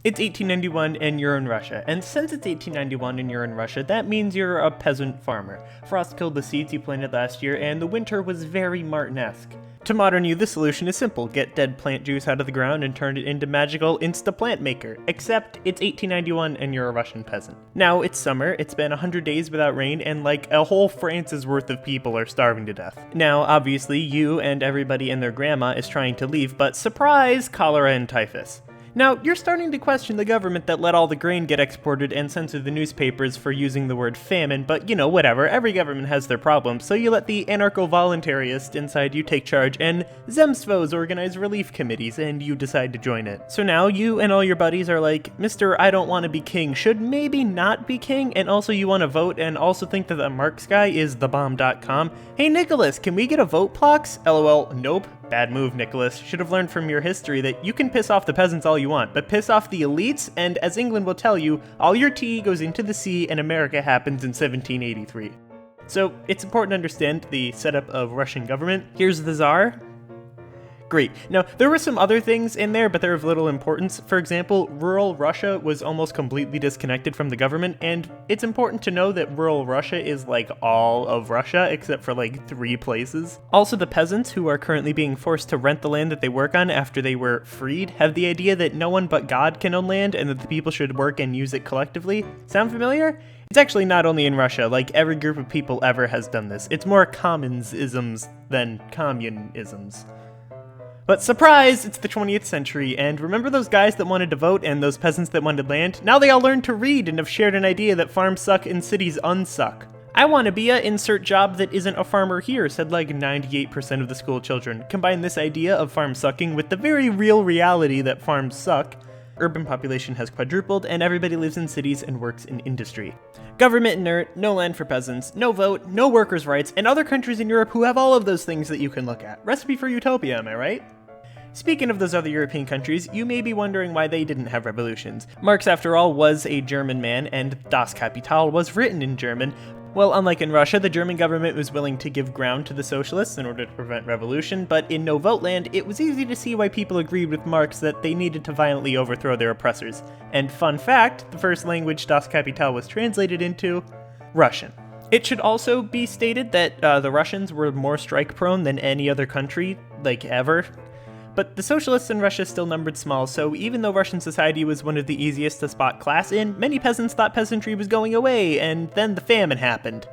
It's 1891 and you're in Russia, and since it's 1891 and you're in Russia, that means you're a peasant farmer. Frost killed the seeds you planted last year, and the winter was very Martin-esque. To modern you, the solution is simple: get dead plant juice out of the ground and turn it into magical Insta-Plant Maker. Except it's 1891 and you're a Russian peasant. Now it's summer, it's been 100 days without rain, and like a whole France's worth of people are starving to death. Now, obviously, you and everybody and their grandma is trying to leave, but surprise, cholera and typhus. Now, you're starting to question the government that let all the grain get exported and censor the newspapers for using the word famine, but you know, whatever, every government has their problems, so you let the anarcho-voluntarist inside you take charge, and Zemstvos organize relief committees, and you decide to join it. So now, you and all your buddies are like, Mr. I don't want to be king should maybe not be king, and also you want to vote, and also think that the Marx guy is thebomb.com. Hey Nicholas, can we get a vote Plox? LOL, nope. Bad move, Nicholas. Should have learned from your history that you can piss off the peasants all you want, but piss off the elites, and as England will tell you, all your tea goes into the sea and America happens in 1783. So, it's important to understand the setup of Russian government. Here's the Tsar. Great. Now, there were some other things in there, but they're of little importance. For example, rural Russia was almost completely disconnected from the government, and it's important to know that rural Russia is like all of Russia, except for like 3 places. Also, the peasants, who are currently being forced to rent the land that they work on after they were freed, have the idea that no one but God can own land, and that the people should work and use it collectively. Sound familiar? It's actually not only in Russia, like every group of people ever has done this. It's more commons-isms than communisms. But surprise, it's the 20th century, and remember those guys that wanted to vote and those peasants that wanted land? Now they all learned to read and have shared an idea that farms suck and cities unsuck. I want to be a insert job that isn't a farmer here, said like 98% of the school children. Combine this idea of farm sucking with the very real reality that farms suck. Urban population has quadrupled, and everybody lives in cities and works in industry. Government inert, no land for peasants, no vote, no workers' rights, and other countries in Europe who have all of those things that you can look at. Recipe for utopia, am I right? Speaking of those other European countries, you may be wondering why they didn't have revolutions. Marx, after all, was a German man, and Das Kapital was written in German. Well, unlike in Russia, the German government was willing to give ground to the socialists in order to prevent revolution, but in no-vote land, it was easy to see why people agreed with Marx that they needed to violently overthrow their oppressors. And fun fact, the first language Das Kapital was translated into: Russian. It should also be stated that the Russians were more strike-prone than any other country, like, ever. But the socialists in Russia still numbered small, so even though Russian society was one of the easiest to spot class in, many peasants thought peasantry was going away, and then the famine happened.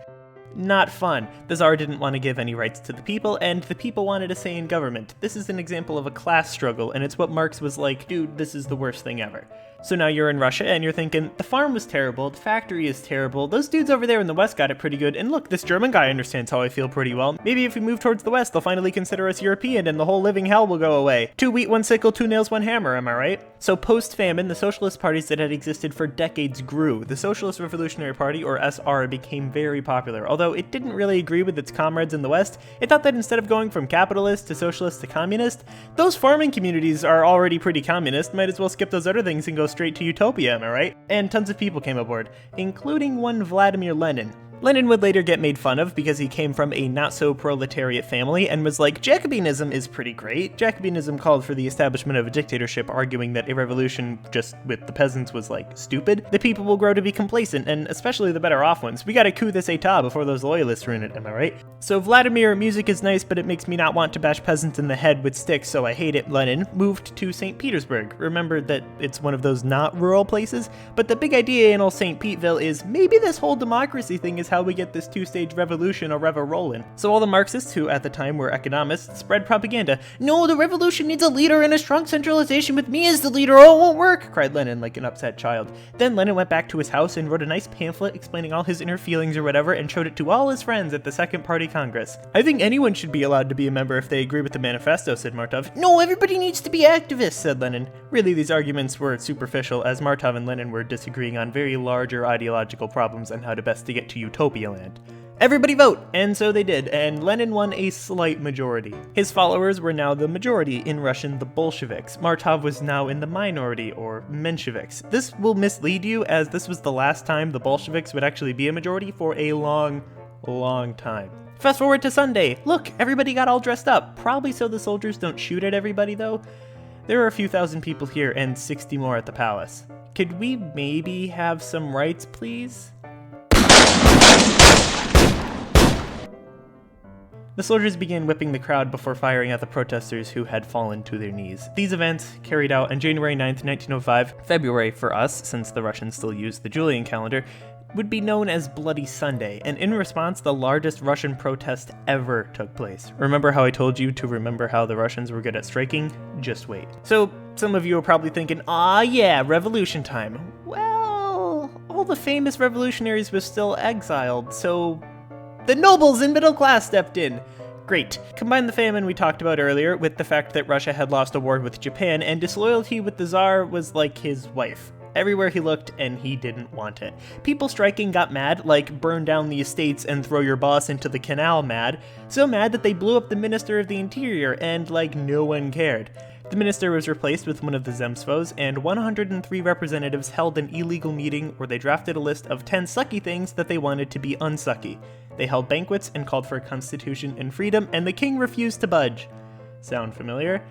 Not fun. The Tsar didn't want to give any rights to the people, and the people wanted a say in government. This is an example of a class struggle, and it's what Marx was like, dude, this is the worst thing ever. So now you're in Russia, and you're thinking, the farm was terrible, the factory is terrible, those dudes over there in the West got it pretty good, and look, this German guy understands how I feel pretty well. Maybe if we move towards the West, they'll finally consider us European, and the whole living hell will go away. 2 wheat, 1 sickle, 2 nails, 1 hammer, am I right? So post-famine, the socialist parties that had existed for decades grew. The Socialist Revolutionary Party, or SR, became very popular. Although it didn't really agree with its comrades in the West, it thought that instead of going from capitalist to socialist to communist, those farming communities are already pretty communist, might as well skip those other things and go straight to utopia, am I right? And tons of people came aboard, including one Vladimir Lenin. Lenin would later get made fun of because he came from a not-so-proletariat family and was like, Jacobinism is pretty great. Jacobinism called for the establishment of a dictatorship, arguing that a revolution just with the peasants was, like, stupid. The people will grow to be complacent, and especially the better-off ones. We gotta coup this état before those loyalists ruin it, am I right? So Vladimir, music is nice, but it makes me not want to bash peasants in the head with sticks, so I hate it. Lenin moved to St. Petersburg. Remember that it's one of those not rural places? But the big idea in old St. Peteville is maybe this whole democracy thing is how we get this 2-stage revolution or rev-a-rollin'. So all the Marxists, who at the time were economists, spread propaganda. No, the revolution needs a leader and a strong centralization with me as the leader, or it won't work, cried Lenin like an upset child. Then Lenin went back to his house and wrote a nice pamphlet explaining all his inner feelings or whatever and showed it to all his friends at the Second Party Congress. I think anyone should be allowed to be a member if they agree with the manifesto, said Martov. No, everybody needs to be activists, said Lenin. Really, these arguments were superficial, as Martov and Lenin were disagreeing on very larger ideological problems and how to best to get to utopia land. Everybody vote! And so they did, and Lenin won a slight majority. His followers were now the majority, in Russian the Bolsheviks. Martov was now in the minority, or Mensheviks. This will mislead you, as this was the last time the Bolsheviks would actually be a majority for a long time. Fast forward to Sunday. Look, everybody got all dressed up. Probably so the soldiers don't shoot at everybody, though. There are a few thousand people here and 60 more at the palace. Could we maybe have some rights, please? The soldiers began whipping the crowd before firing at the protesters who had fallen to their knees. These events, carried out on January 9th, 1905, February for us, since the Russians still used the Julian calendar, would be known as Bloody Sunday, and in response, the largest Russian protest ever took place. Remember how I told you to remember how the Russians were good at striking? Just wait. So, some of you are probably thinking, ah yeah, revolution time. Well, all the famous revolutionaries were still exiled, so the nobles and middle class stepped in. Great. Combine the famine we talked about earlier with the fact that Russia had lost a war with Japan, and disloyalty with the Tsar was like his wife. Everywhere he looked, and he didn't want it. People striking got mad, like burn down the estates and throw your boss into the canal mad, so mad that they blew up the Minister of the Interior, and like no one cared. The minister was replaced with one of the Zemstvos, and 103 representatives held an illegal meeting where they drafted a list of 10 sucky things that they wanted to be unsucky. They held banquets and called for a constitution and freedom, and the king refused to budge. Sound familiar?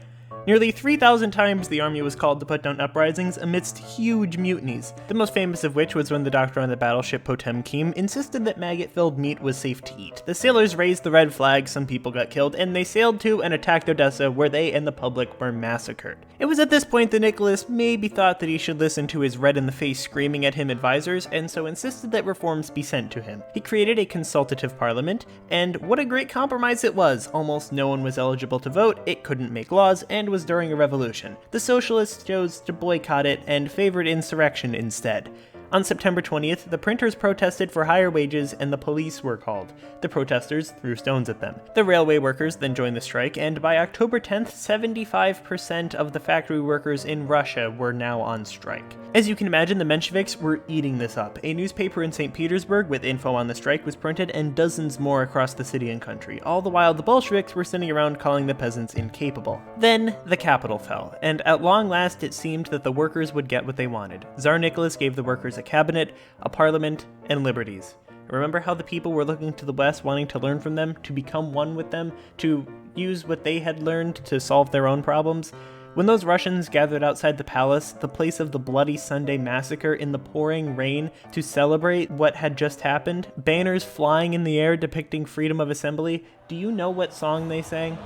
Nearly 3,000 times the army was called to put down uprisings amidst huge mutinies, the most famous of which was when the doctor on the battleship Potemkin insisted that maggot-filled meat was safe to eat. The sailors raised the red flag, some people got killed, and they sailed to and attacked Odessa, where they and the public were massacred. It was at this point that Nicholas maybe thought that he should listen to his red-in-the-face screaming at him advisors, and so insisted that reforms be sent to him. He created a consultative parliament, and what a great compromise it was! Almost no one was eligible to vote, it couldn't make laws, and was during a revolution. The socialists chose to boycott it and favored insurrection instead. On September 20th, the printers protested for higher wages and the police were called. The protesters threw stones at them. The railway workers then joined the strike, and by October 10th, 75% of the factory workers in Russia were now on strike. As you can imagine, the Mensheviks were eating this up. A newspaper in St. Petersburg with info on the strike was printed, and dozens more across the city and country. All the while, the Bolsheviks were sitting around calling the peasants incapable. Then, the capital fell, and at long last it seemed that the workers would get what they wanted. Tsar Nicholas gave the workers a cabinet, a parliament, and liberties. Remember how the people were looking to the West, wanting to learn from them, to become one with them, to use what they had learned to solve their own problems? When those Russians gathered outside the palace, the place of the Bloody Sunday massacre, in the pouring rain to celebrate what had just happened, banners flying in the air depicting freedom of assembly, do you know what song they sang?